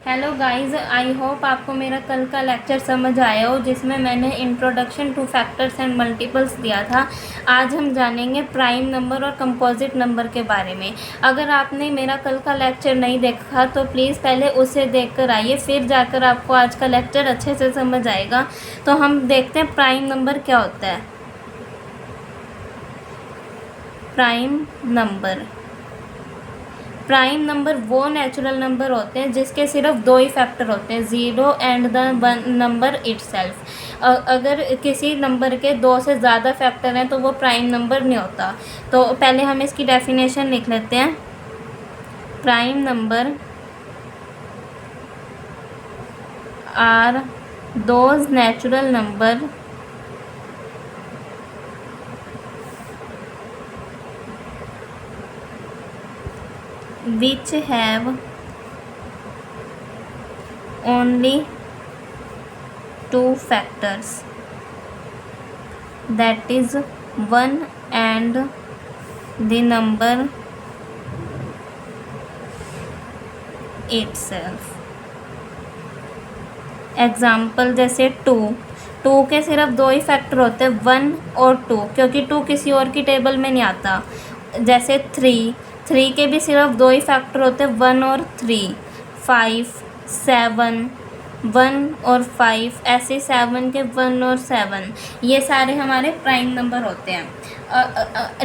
Hello guys, I hope आपको मेरा कल का लेक्चर समझ आया हो जिसमें मैंने introduction two factors and multiples दिया था। आज हम जानेंगे प्राइम नंबर और कंपोजिट नंबर के बारे में। अगर आपने मेरा कल का लेक्चर नहीं देखा तो प्लीज़ पहले उसे देखकर आइए, फिर जाकर आपको आज का लेक्चर अच्छे से समझ आएगा। तो हम देखते हैं प्राइम नंबर क्या होता है। प्राइम नंबर वो नेचुरल नंबर होते हैं जिसके सिर्फ दो ही फैक्टर होते हैं, zero and the one number itself. अगर किसी नंबर के दो से ज़्यादा फैक्टर हैं तो वो प्राइम नंबर नहीं होता। तो पहले हम इसकी डेफिनेशन लिख लेते हैं। Prime number are those natural number which have only two factors, that is 1 and the number itself। Example जैसे टू के सिर्फ दो ही फैक्टर होते हैं, 1 और 2, क्योंकि 2 किसी और की टेबल में नहीं आता। जैसे थ्री के भी सिर्फ दो ही फैक्टर होते हैं, 1 और 3। 5, 7, 1 और 5, ऐसे 7 के 1 और 7, ये सारे हमारे प्राइम नंबर होते हैं।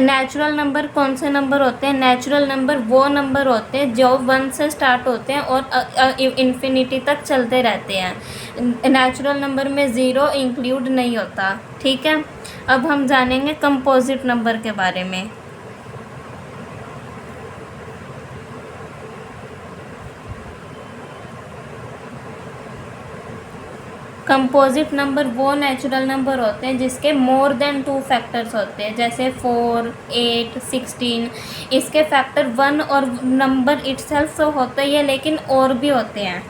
नेचुरल नंबर कौन से नंबर होते हैं? नेचुरल नंबर वो नंबर होते हैं जो 1 से स्टार्ट होते हैं और इन्फिनिटी तक चलते रहते हैं। नेचुरल नंबर में ज़ीरो इंक्लूड नहीं होता। ठीक है, अब हम जानेंगे कंपोजिट नंबर के बारे में। कंपोजिट नंबर वो नेचुरल नंबर होते हैं जिसके मोर देन 2 फैक्टर्स होते हैं, जैसे 4, 8, 16। इसके फैक्टर 1 और नंबर इटसेल्फ तो होते ही है, लेकिन और भी होते हैं।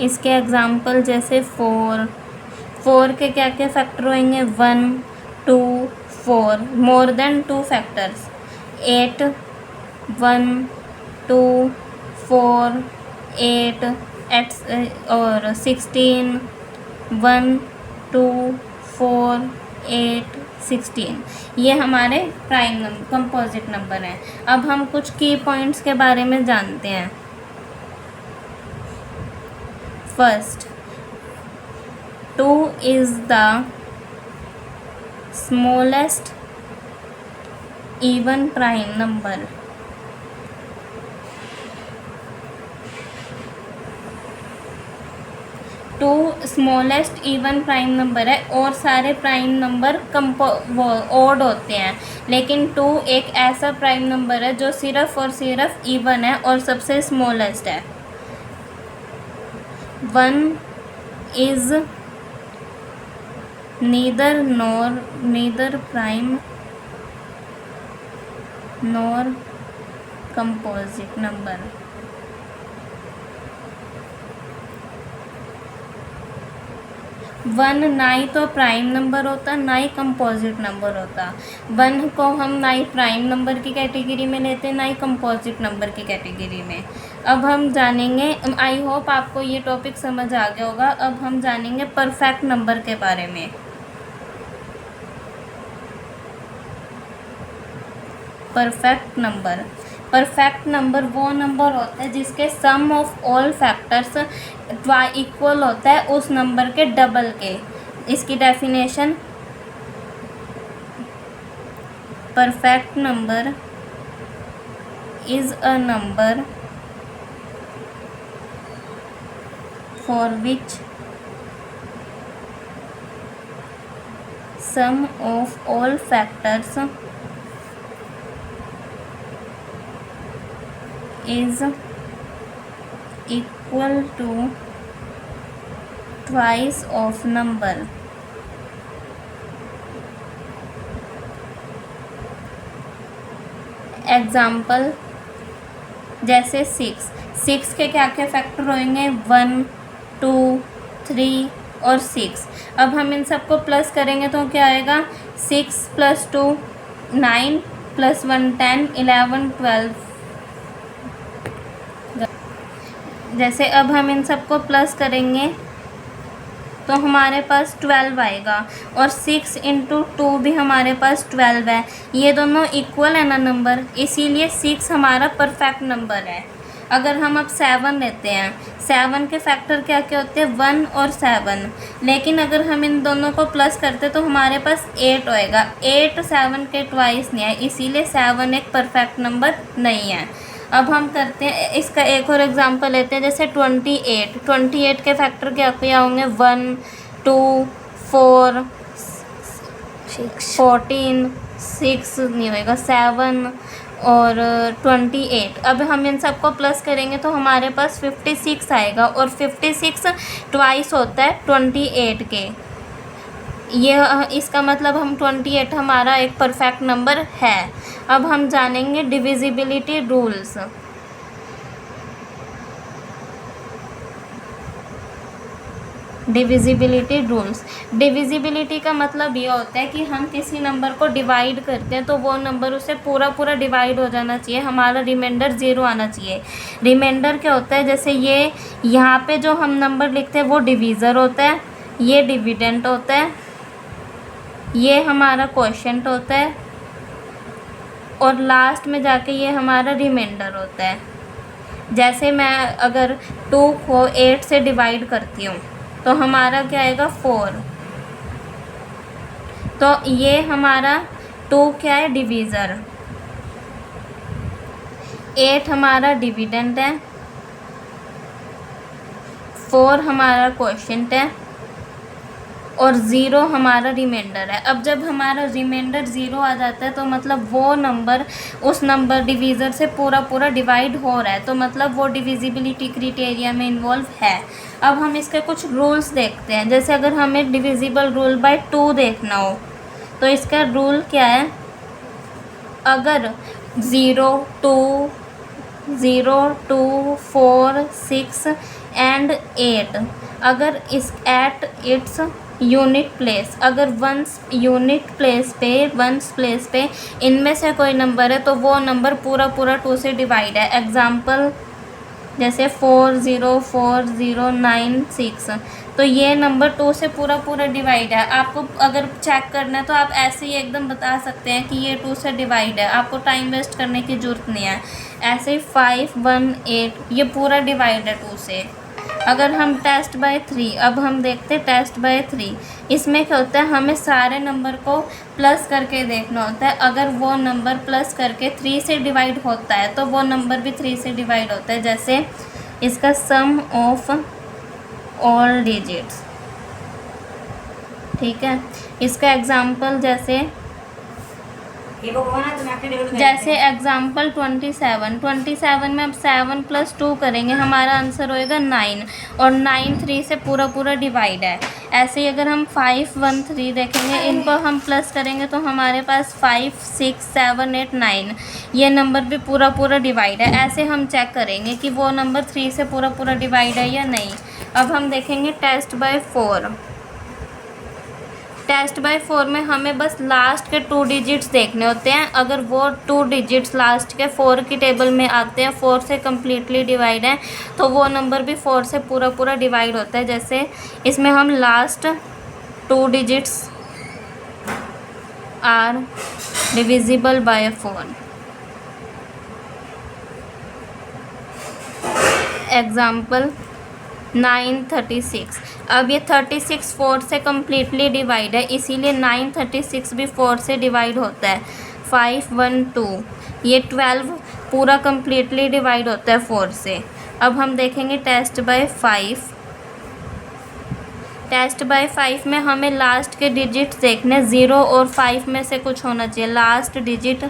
इसके एग्जाम्पल जैसे 4 के क्या क्या फैक्टर होंगे? 1, 2, 4, मोर देन 2 फैक्टर्स। 8, 1, 2, 4, 8 और 16, 1, 2, 4, 8, 16, ये हमारे प्राइम नंबर कंपोजिट नंबर हैं। अब हम कुछ की पॉइंट्स के बारे में जानते हैं। First, 2 is the smallest even prime number। 2 smallest even prime number है और सारे प्राइम नंबर ऑड होते हैं, लेकिन 2 एक ऐसा प्राइम नंबर है जो सिर्फ और सिर्फ इवन है और सबसे स्मॉलेस्ट है। 1 is neither prime nor composite number। 1 ना ही तो प्राइम नंबर होता ना ही कंपोजिट नंबर होता। 1 को हम ना ही प्राइम नंबर की कैटेगरी में लेते ना ही कंपोजिट नंबर की कैटेगरी में। अब हम जानेंगे, आई होप आपको ये टॉपिक समझ आ गया होगा। अब हम जानेंगे परफेक्ट नंबर के बारे में। परफेक्ट नंबर वो नंबर होता है जिसके sum of all factors equal होता है उस नंबर के डबल के। इसकी definition, perfect number is a number for which sum of all factors is equal to twice of number. Example जैसे 6 के क्या क्या फैक्टर होंगे, 1, 2, 3 और 6। अब हम इन सबको प्लस करेंगे तो क्या आएगा, 6 + 2 9 + 1 10 11 12। जैसे अब हम इन सबको प्लस करेंगे तो हमारे पास 12 आएगा, और 6 × 2 भी हमारे पास 12 है। ये दोनों इक्वल है ना नंबर, इसीलिए 6 हमारा परफेक्ट नंबर है। अगर हम अब 7 लेते हैं, 7 के फैक्टर क्या क्या होते हैं, 1 और 7। लेकिन अगर हम इन दोनों को प्लस करते तो हमारे पास 8 होएगा। 8 7 के ट्वाइस नहीं है, इसीलिए 7 एक परफेक्ट नंबर नहीं है। अब हम करते हैं इसका एक और एग्जांपल लेते हैं, जैसे 28 के फैक्टर क्या क्या होंगे, 1, 2, 4, 14, 6 नहीं होएगा, 7 और 28। अब हम इन सबको प्लस करेंगे तो हमारे पास 56 आएगा, और 56 ट्वाइस होता है 28 के। ये इसका मतलब हम 28 हमारा एक परफेक्ट नंबर है। अब हम जानेंगे डिविजिबिलिटी रूल्स। डिविजिबिलिटी का मतलब ये होता है कि हम किसी नंबर को डिवाइड करते हैं तो वो नंबर उससे पूरा पूरा डिवाइड हो जाना चाहिए, हमारा रिमाइंडर 0 आना चाहिए। रिमाइंडर क्या होता है, जैसे ये यहाँ पे जो हम नंबर लिखते हैं वो डिवीज़र होता है, ये डिविडेंट होता है, ये हमारा क्वोशिएंट होता है, और लास्ट में जाके ये हमारा रिमाइंडर होता है। जैसे मैं अगर 2 को 8 से डिवाइड करती हूँ तो हमारा क्या आएगा, 4। तो ये हमारा 2 क्या है, डिवीज़र, 8 हमारा डिविडेंट है, 4 हमारा क्वोशिएंट है, और 0 हमारा रिमाइंडर है। अब जब हमारा रिमाइंडर 0 आ जाता है तो मतलब वो नंबर उस नंबर डिवीज़र से पूरा पूरा डिवाइड हो रहा है, तो मतलब वो डिविजिबिलिटी क्राइटेरिया में इन्वॉल्व है। अब हम इसके कुछ रूल्स देखते हैं। जैसे अगर हमें डिविजिबल रूल बाय 2 देखना हो तो इसका रूल क्या है, अगर 0, 2, 4, 6 एंड 8 अगर इस एट इट्स यूनिट प्लेस, अगर वंस यूनिट प्लेस पे इनमें से कोई नंबर है तो वो नंबर पूरा पूरा 2 से डिवाइड है। एग्जाम्पल जैसे 4, 0, 4, 0, 9, 6, तो ये नंबर 2 से पूरा पूरा डिवाइड है। आपको अगर चेक करना है तो आप ऐसे ही एकदम बता सकते हैं कि ये 2 से डिवाइड है, आपको टाइम वेस्ट करने की ज़रूरत नहीं है। ऐसे ही 5, 1, 8 ये पूरा डिवाइड है 2 से। अगर हम टेस्ट बाय 3, अब हम देखते हैं टेस्ट बाय 3, इसमें क्या होता है, हमें सारे नंबर को प्लस करके देखना होता है। अगर वो नंबर प्लस करके 3 से डिवाइड होता है तो वो नंबर भी 3 से डिवाइड होता है। जैसे इसका सम ऑफ ऑल डिजिट्स, ठीक है। इसका एग्जाम्पल जैसे एग्जाम्पल 27 में अब 7 + 2 करेंगे, हमारा आंसर होएगा 9, और 9 3 से पूरा पूरा डिवाइड है। ऐसे ही अगर हम 5, 1, 3 देखेंगे, इनको हम प्लस करेंगे तो हमारे पास 5, 6, 7, 8, 9 ये नंबर भी पूरा पूरा डिवाइड है। ऐसे हम चेक करेंगे कि वो नंबर 3 से पूरा पूरा डिवाइड है या नहीं। अब हम देखेंगे टेस्ट बाय 4। टेस्ट बाय 4 में हमें बस लास्ट के 2 डिजिट्स देखने होते हैं। अगर वो 2 डिजिट्स लास्ट के 4 की टेबल में आते हैं, 4 से कम्प्लीटली डिवाइड है, तो वो नंबर भी 4 से पूरा पूरा डिवाइड होता है। जैसे इसमें हम last 2 digits are divisible by 4। Example 936। अब ये 36 4 से कम्प्लीटली डिवाइड है, इसीलिए 936 भी 4 से डिवाइड होता है। 5, 1, 2 ये 12 पूरा कम्प्लीटली डिवाइड होता है 4 से। अब हम देखेंगे टेस्ट बाय 5। टेस्ट बाय 5 में हमें लास्ट के डिजिट देखने, 0 और 5 में से कुछ होना चाहिए। लास्ट डिजिट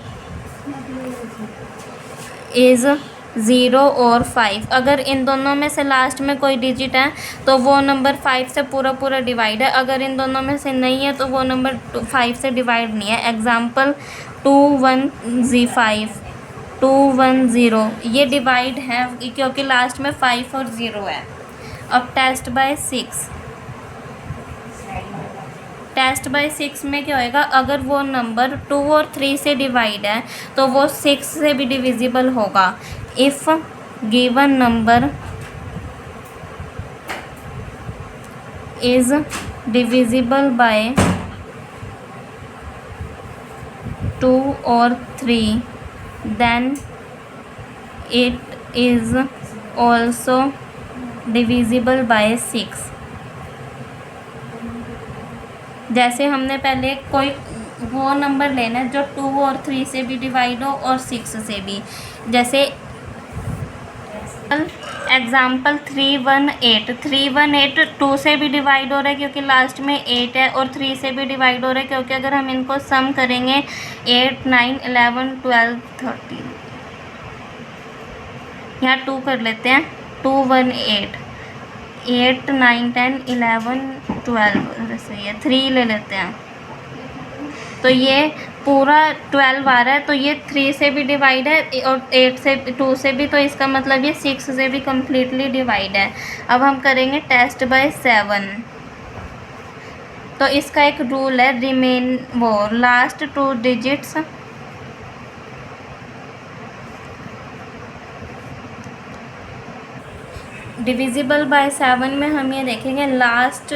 इज़ ज़ीरो और 5। अगर इन दोनों में से लास्ट में कोई डिजिट है तो वो नंबर 5 से पूरा पूरा डिवाइड है, अगर इन दोनों में से नहीं है तो वो नंबर 5 से डिवाइड नहीं है। एग्ज़ाम्पल 2105, 210, ये डिवाइड है क्योंकि लास्ट में 5 और 0 है। अब टेस्ट बाय 6, टेस्ट बाय 6 में क्या होएगा, अगर वो नंबर 2 और 3 से डिवाइड है तो वो 6 से भी डिविजिबल होगा। If given number is divisible by 2 और 3 then it is also divisible by 6। जैसे हमने पहले कोई वो नंबर लेना है जो 2 और 3 से भी डिवाइड हो और 6 से भी। जैसे एग्ज़ाम्पल 318, 318 2 से भी डिवाइड हो रहा है क्योंकि लास्ट में 8 है, और 3 से भी डिवाइड हो रहा है क्योंकि अगर हम इनको सम करेंगे 8, 9, 11, 12, 13, यहाँ 2 कर लेते हैं, 2, 1, 8, 8, 9, 10, 11, 12 सही है, 3 ले लेते हैं तो ये पूरा 12 आ रहा है, तो ये 3 से भी डिवाइड है और 8 से 2 से भी, तो इसका मतलब ये 6 से भी कम्प्लीटली डिवाइड है। अब हम करेंगे टेस्ट बाय 7। तो इसका एक रूल है, रिमेन वो लास्ट 2 डिजिट्स डिविजिबल बाय 7 में हम ये देखेंगे लास्ट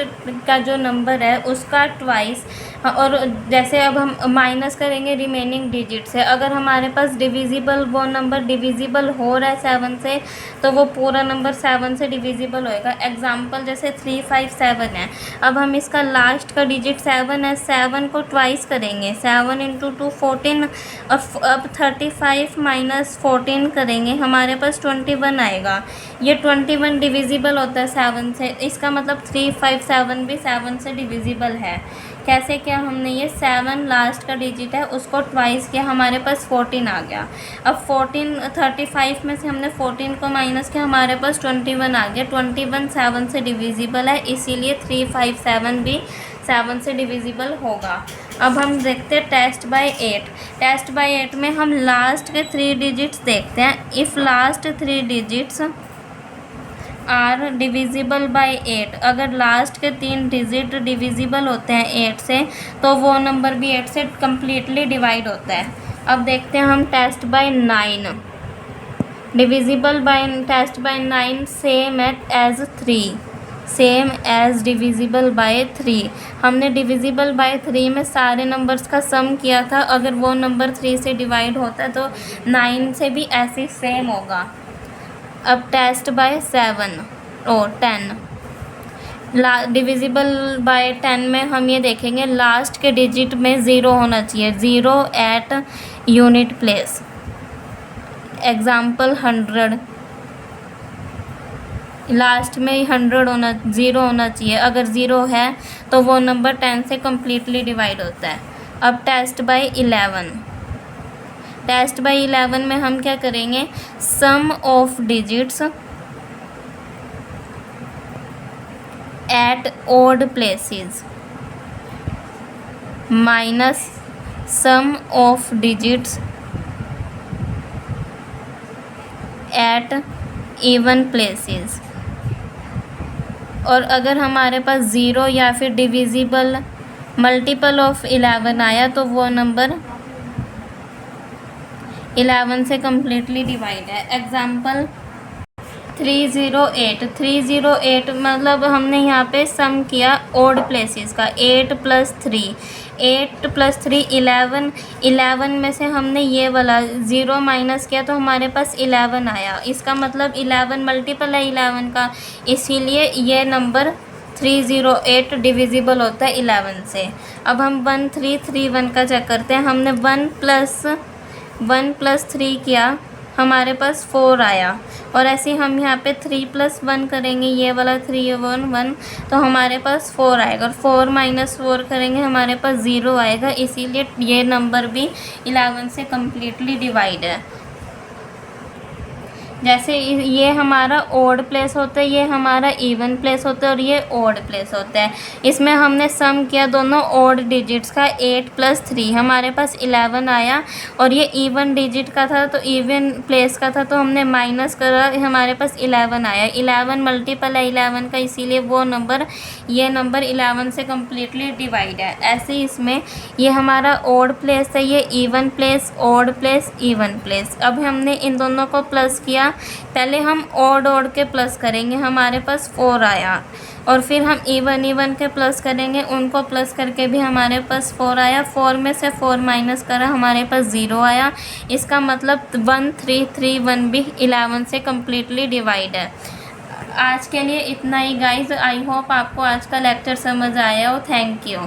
का जो नंबर है उसका ट्वाइस। और जैसे अब हम माइनस करेंगे रिमेनिंग डिजिट से, अगर हमारे पास डिविजिबल वो नंबर डिविजिबल हो रहा है 7 से तो वो पूरा नंबर 7 से डिविजिबल होएगा। एग्जांपल जैसे 357 है, अब हम इसका लास्ट का डिजिट 7 है, 7 को ट्वाइस करेंगे, 7 × 2 14, और अब 35 - 14 करेंगे, हमारे पास 21 आएगा। ये 21 डिविजिबल होता है 7 से, इसका मतलब 357 भी 7 से डिविजिबल है। कैसे किया हमने, ये 7 लास्ट का डिजिट है उसको ट्वाइस किया, हमारे पास 14 आ गया। अब 35 में से हमने 14 को माइनस किया, हमारे पास 21 आ गया। 21 7 से डिविजिबल है, इसीलिए 357 भी 7 से डिविजिबल होगा। अब हम देखते हैं टेस्ट बाय 8। टेस्ट बाय 8 में हम लास्ट के 3 डिजिट्स देखते हैं। If last 3 digits are divisible by 8, अगर लास्ट के 3 डिजिट डिविजिबल होते हैं 8 से तो वो नंबर भी 8 से कम्प्लीटली डिवाइड होता है। अब देखते हैं हम test by 9। Divisible by test by 9 same as 3, same as divisible by 3। हमने डिविजिबल बाय 3 में सारे नंबर्स का सम किया था, अगर वो नंबर 3 से डिवाइड होता है तो 9 से भी ऐसे सेम होगा। अब टेस्ट बाय 7 और 10, डिविजिबल बाय 10 में हम ये देखेंगे लास्ट के डिजिट में 0 होना चाहिए, 0 at unit place. Example 100, last में 100 होना 0 होना चाहिए, अगर 0 है तो वो नंबर 10 से कम्प्लीटली डिवाइड होता है। अब टेस्ट बाय 11, टेस्ट बाय 11 में हम क्या करेंगे, sum of digits at odd places minus sum of digits at even places. और अगर हमारे पास 0 या फिर डिविजिबल मल्टीपल ऑफ 11 आया तो वो नंबर 11 से कम्प्लीटली डिवाइड है। एग्जाम्पल 308, 308 मतलब हमने यहाँ पे सम किया ओड प्लेसेस का, 8 + 3, 8 + 3 11, 11 में से हमने ये वाला 0 माइनस किया तो हमारे पास 11 आया। इसका मतलब 11 मल्टीपल है 11 का, इसीलिए ये नंबर 308 डिविजिबल होता है 11 से। अब हम 1331 का चेक करते हैं। हमने 1 + 3 किया, हमारे पास 4 आया, और ऐसे हम यहाँ पे 3 + 1 करेंगे, ये वाला 3 1 1 तो हमारे पास 4 आएगा, और 4 - 4 करेंगे हमारे पास 0 आएगा, इसीलिए ये नंबर भी 11 से कम्प्लीटली डिवाइड है। जैसे ये हमारा ओड प्लेस होता है, ये हमारा इवन प्लेस होता है और ये ओड प्लेस होता है। इसमें हमने सम किया दोनों ओड डिजिट्स का, 8 + 3 हमारे पास 11 आया, और ये इवन डिजिट का था तो इवन प्लेस का था तो हमने माइनस करा, हमारे पास 11 आया। 11 मल्टीपल है 11 का, इसीलिए वो नंबर, ये नंबर 11 से कम्प्लीटली डिवाइड है। ऐसे ही इसमें ये हमारा ओड प्लेस है, ये even place, odd place, even place. अब हमने इन दोनों को प्लस किया, पहले हम ओड के प्लस करेंगे, हमारे पास 4 आया, और फिर हम इवन के प्लस करेंगे, उनको प्लस करके भी हमारे पास 4 आया। 4 में से 4 माइनस करा, हमारे पास 0 आया। इसका मतलब 1 3 3 1 भी 11 से कम्प्लीटली डिवाइड है। आज के लिए इतना ही गाइज। आई होप आपको आज का लेक्चर समझ आया हो। Thank you.